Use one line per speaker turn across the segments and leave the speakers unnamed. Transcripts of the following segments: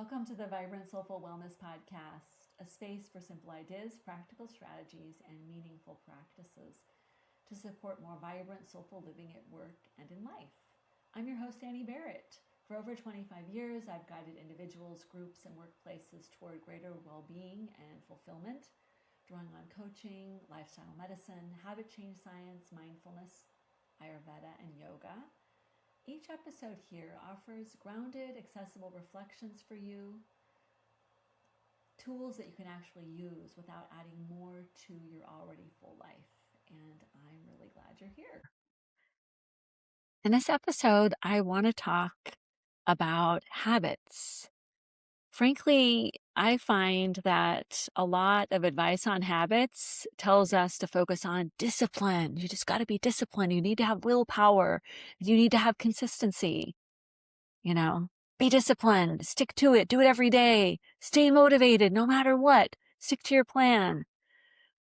Welcome to the Vibrant Soulful Wellness Podcast, a space for simple ideas, practical strategies, and meaningful practices to support more vibrant, soulful living at work and in life. I'm your host, Annie Barrett. For over 25 years, I've guided individuals, groups, and workplaces toward greater well-being and fulfillment, drawing on coaching, lifestyle medicine, habit change science, mindfulness, Ayurveda, and yoga. Each episode here offers grounded, accessible reflections for you, tools that you can actually use without adding more to your already full life. And I'm really glad you're here. In this episode, I want to talk about habits. Frankly, I find that a lot of advice on habits tells us to focus on discipline. You just got to be disciplined. You need to have willpower. You need to have consistency. Be disciplined, stick to it, do it every day, stay motivated no matter what, stick to your plan.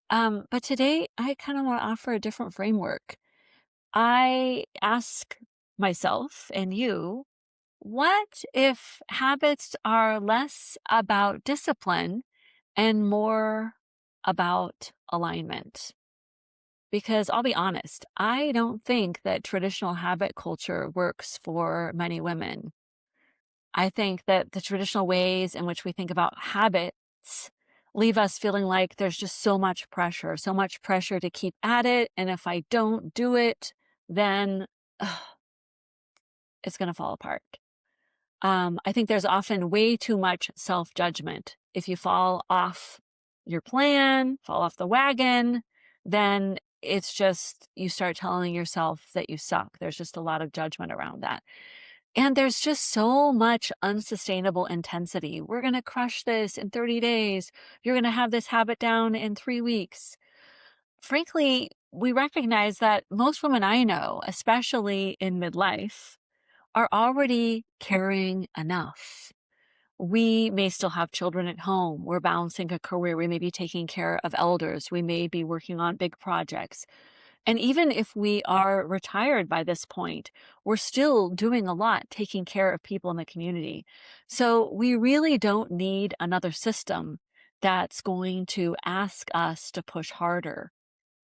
But today I kind of want to offer a different framework. I ask myself and you, what if habits are less about discipline and more about alignment? Because I'll be honest, I don't think that traditional habit culture works for many women. I think that the traditional ways in which we think about habits leave us feeling like there's just so much pressure to keep at it. And if I don't do it, then it's going to fall apart. I think there's often way too much self-judgment. If you fall off your plan, fall off the wagon, then it's just, you start telling yourself that you suck. There's just a lot of judgment around that. And there's just so much unsustainable intensity. We're going to crush this in 30 days. You're going to have this habit down in 3 weeks. Frankly, we recognize that most women I know, especially in midlife, are already carrying enough. We may still have children at home. We're balancing a career. We may be taking care of elders. We may be working on big projects. And even if we are retired by this point, we're still doing a lot, taking care of people in the community. So we really don't need another system that's going to ask us to push harder.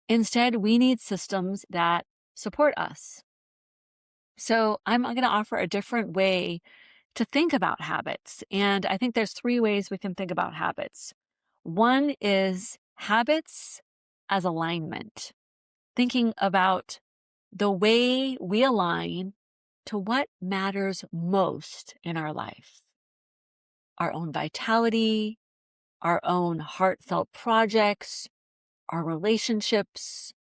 Instead, we need systems that support us. So I'm going to offer a different way to think about habits. And I think there's 3 ways we can think about habits. One is habits as alignment. Thinking about the way we align to what matters most in our life. Our own vitality, our own heartfelt projects, our relationships,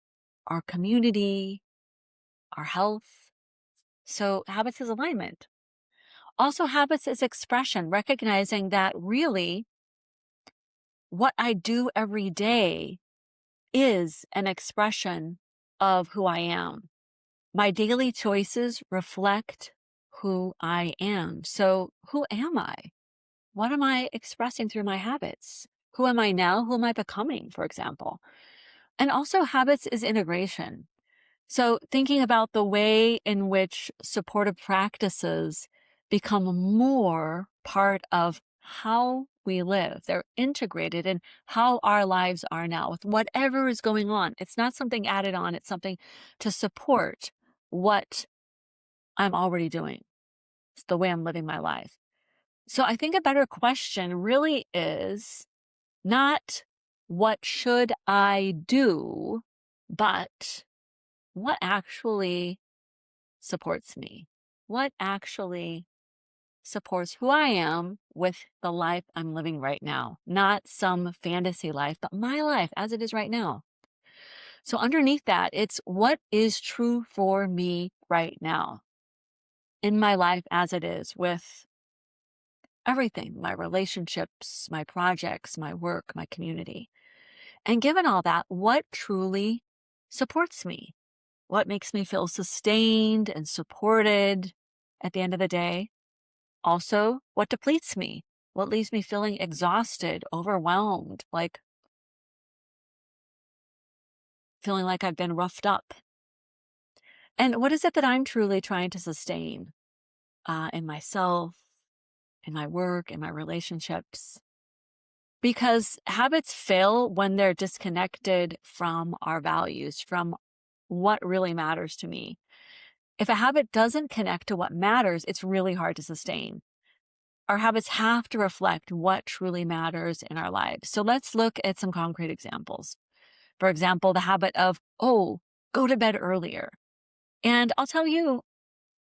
our community, our health. So habits is alignment. Also, habits is expression, recognizing that really what I do every day is an expression of who I am. My daily choices reflect who I am. So who am I? What am I expressing through my habits? Who am I now? Who am I becoming, for example? And also habits is integration. So thinking about the way in which supportive practices become more part of how we live. They're integrated in how our lives are now with whatever is going on. It's not something added on. It's something to support what I'm already doing. It's the way I'm living my life. So I think a better question really is not what should I do, but what actually supports me? What actually supports who I am with the life I'm living right now? Not some fantasy life, but my life as it is right now. So underneath that, it's what is true for me right now in my life as it is, with everything, my relationships, my projects, my work, my community. And given all that, what truly supports me? What makes me feel sustained and supported at the end of the day? Also, what depletes me? What leaves me feeling exhausted, overwhelmed, like feeling like I've been roughed up? And what is it that I'm truly trying to sustain in myself, in my work, in my relationships. Because habits fail when they're disconnected from our values, from what really matters to me. If a habit doesn't connect to what matters, it's really hard to sustain. Our habits have to reflect what truly matters in our lives. So let's look at some concrete examples. For example, the habit of, oh, go to bed earlier. And I'll tell you,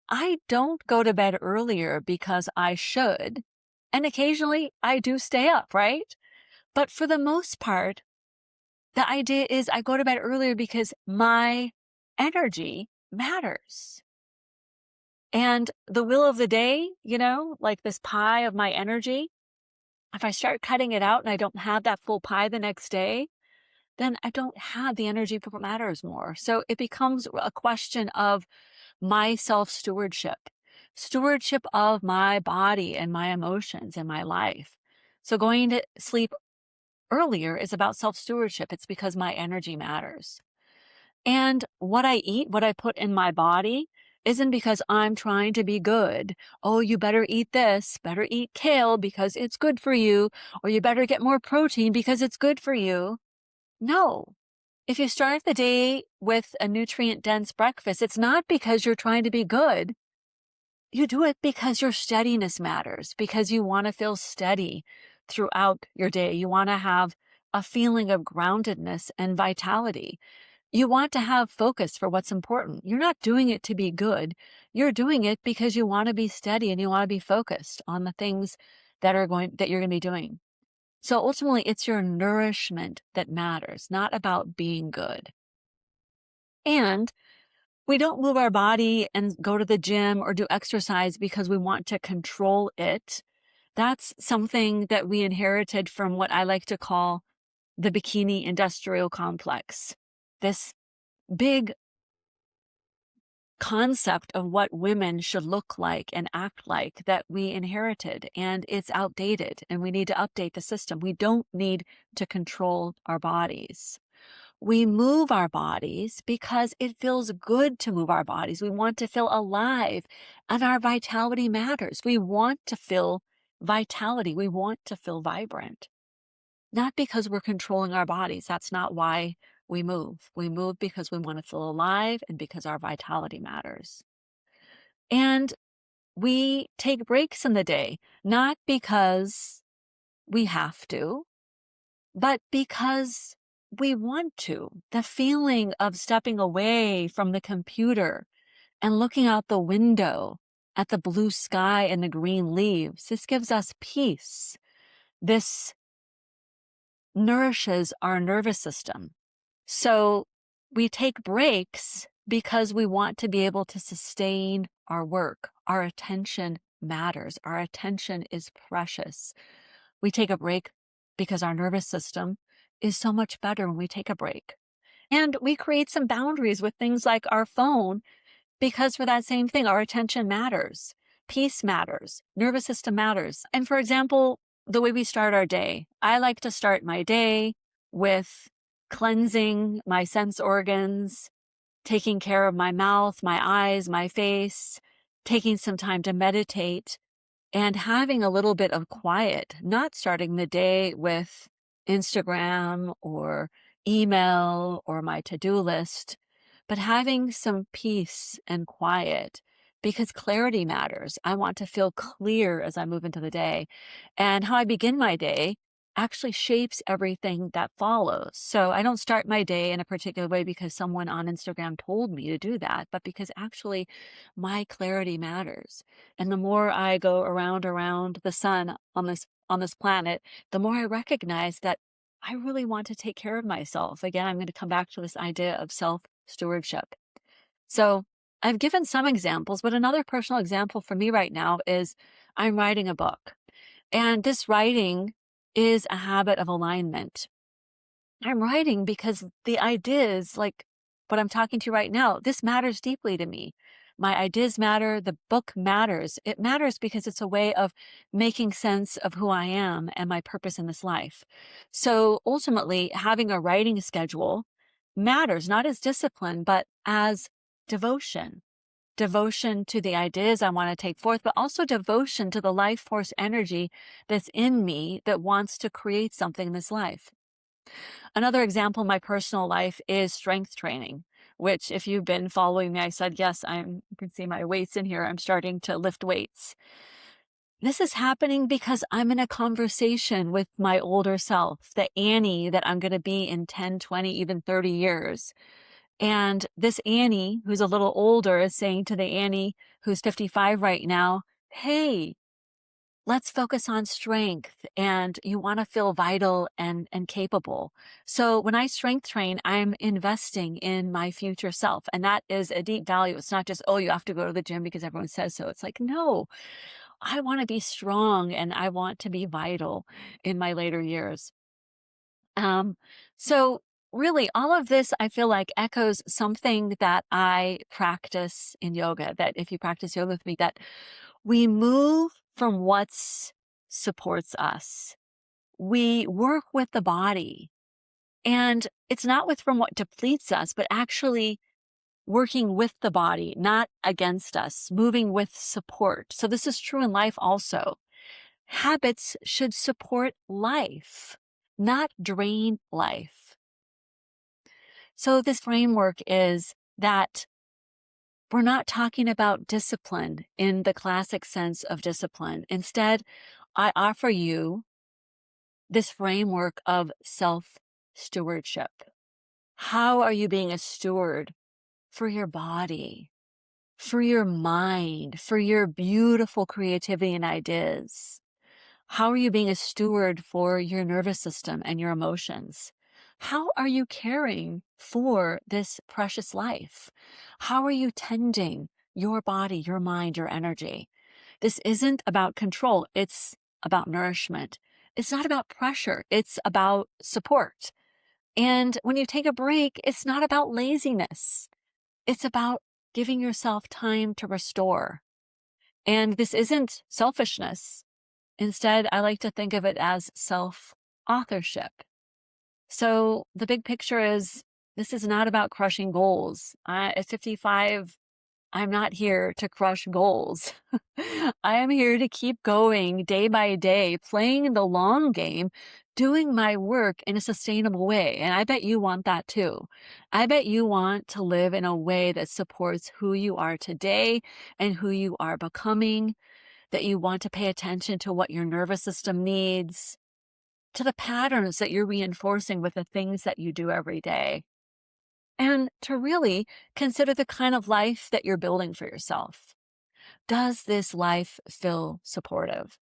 I don't go to bed earlier because I should. And occasionally I do stay up, right? But for the most part, the idea is I go to bed earlier because my energy matters. And the will of the day, like this pie of my energy, if I start cutting it out and I don't have that full pie the next day, then I don't have the energy for what matters more. So it becomes a question of my self-stewardship, stewardship of my body and my emotions and my life. So going to sleep earlier is about self-stewardship. It's because my energy matters. And what I eat, what I put in my body, isn't because I'm trying to be good. Oh, you better eat this, better eat kale because it's good for you, or you better get more protein because it's good for you. No. If you start the day with a nutrient-dense breakfast, it's not because you're trying to be good. You do it because your steadiness matters, because you want to feel steady throughout your day. You want to have a feeling of groundedness and vitality. You want to have focus for what's important. You're not doing it to be good. You're doing it because you want to be steady and you want to be focused on the things that you're going to be doing. So ultimately, it's your nourishment that matters, not about being good. And we don't move our body and go to the gym or do exercise because we want to control it. That's something that we inherited from what I like to call the bikini industrial complex. This big concept of what women should look like and act like that we inherited, and it's outdated and we need to update the system. We don't need to control our bodies. We move our bodies because it feels good to move our bodies. We want to feel alive, and our vitality matters. We want to feel vitality. We want to feel vibrant. Not because we're controlling our bodies. That's not why we move. We move because we want to feel alive and because our vitality matters. And we take breaks in the day, not because we have to, but because we want to. The feeling of stepping away from the computer and looking out the window at the blue sky and the green leaves, this gives us peace. This nourishes our nervous system. So we take breaks because we want to be able to sustain our work. Our attention matters. Our attention is precious. We take a break because our nervous system is so much better when we take a break. And we create some boundaries with things like our phone because for that same thing, our attention matters. Peace matters. Nervous system matters. And for example, the way we start our day, I like to start my day with cleansing my sense organs, taking care of my mouth, my eyes, my face, taking some time to meditate, and having a little bit of quiet, not starting the day with Instagram or email or my to-do list, but having some peace and quiet because clarity matters. I want to feel clear as I move into the day. And how I begin my day actually shapes everything that follows. So I don't start my day in a particular way because someone on Instagram told me to do that, but because actually my clarity matters. And the more I go around the sun on this planet, the more I recognize that I really want to take care of myself. Again, I'm going to come back to this idea of self-stewardship. So I've given some examples, but another personal example for me right now is I'm writing a book. And this writing is a habit of alignment. I'm writing because the ideas, like what I'm talking to you right now, this matters deeply to me. My ideas matter. The book matters. It matters because it's a way of making sense of who I am and my purpose in this life. So ultimately, having a writing schedule matters, not as discipline, but as devotion. devotion to the ideas I want to take forth, but also devotion to the life force energy that's in me that wants to create something in this life. Another example in my personal life is strength training, which if you've been following me, I said, yes, you can see my weights in here. I'm starting to lift weights. This is happening because I'm in a conversation with my older self, the Annie that I'm going to be in 10, 20, even 30 years. And this Annie, who's a little older, is saying to the Annie who's 55 right now, hey, let's focus on strength, and you want to feel vital and capable. So when I strength train, I'm investing in my future self. And that is a deep value. It's not just, oh, you have to go to the gym because everyone says so. It's like, no, I want to be strong and I want to be vital in my later years. So really all of this, I feel like echoes something that I practice in yoga, that if you practice yoga with me, that we move from what supports us. We work with the body, and it's not from what depletes us, but actually working with the body, not against us, moving with support. So this is true in life also. Habits should support life, not drain life. So this framework is that we're not talking about discipline in the classic sense of discipline. Instead, I offer you this framework of self-stewardship. How are you being a steward for your body, for your mind, for your beautiful creativity and ideas? How are you being a steward for your nervous system and your emotions? How are you caring for this precious life? How are you tending your body, your mind, your energy? This isn't about control. It's about nourishment. It's not about pressure. It's about support. And when you take a break, it's not about laziness. It's about giving yourself time to restore. And this isn't selfishness. Instead, I like to think of it as self-authorship. So the big picture is, this is not about crushing goals. At 55, I'm not here to crush goals. I am here to keep going day by day, playing the long game, doing my work in a sustainable way. And I bet you want that too. I bet you want to live in a way that supports who you are today and who you are becoming, that you want to pay attention to what your nervous system needs, to the patterns that you're reinforcing with the things that you do every day, and to really consider the kind of life that you're building for yourself. Does this life feel supportive?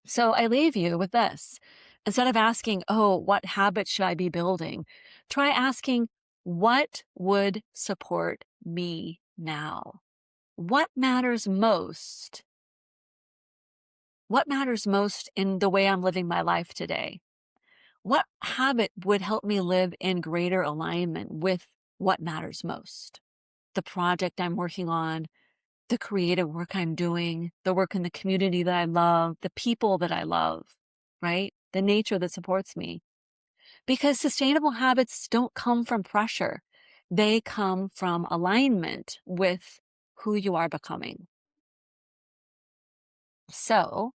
So I leave you with this. Instead of asking, oh, what habits should I be building? Try asking, what would support me now? What matters most? What matters most in the way I'm living my life today? What habit would help me live in greater alignment with what matters most? The project I'm working on, the creative work I'm doing, the work in the community that I love, the people that I love, right? The nature that supports me. Because sustainable habits don't come from pressure. They come from alignment with who you are becoming. So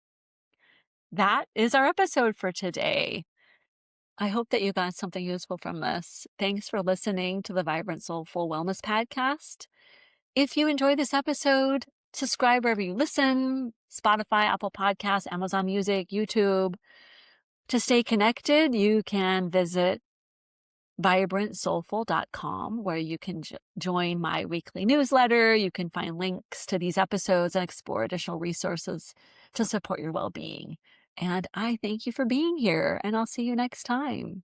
that is our episode for today. I hope that you got something useful from this. Thanks for listening to the Vibrant Soulful Wellness Podcast. If you enjoyed this episode, subscribe wherever you listen, Spotify, Apple Podcasts, Amazon Music, YouTube. To stay connected, you can visit vibrantsoulful.com, where you can join my weekly newsletter. You can find links to these episodes and explore additional resources to support your well-being. And I thank you for being here, and I'll see you next time.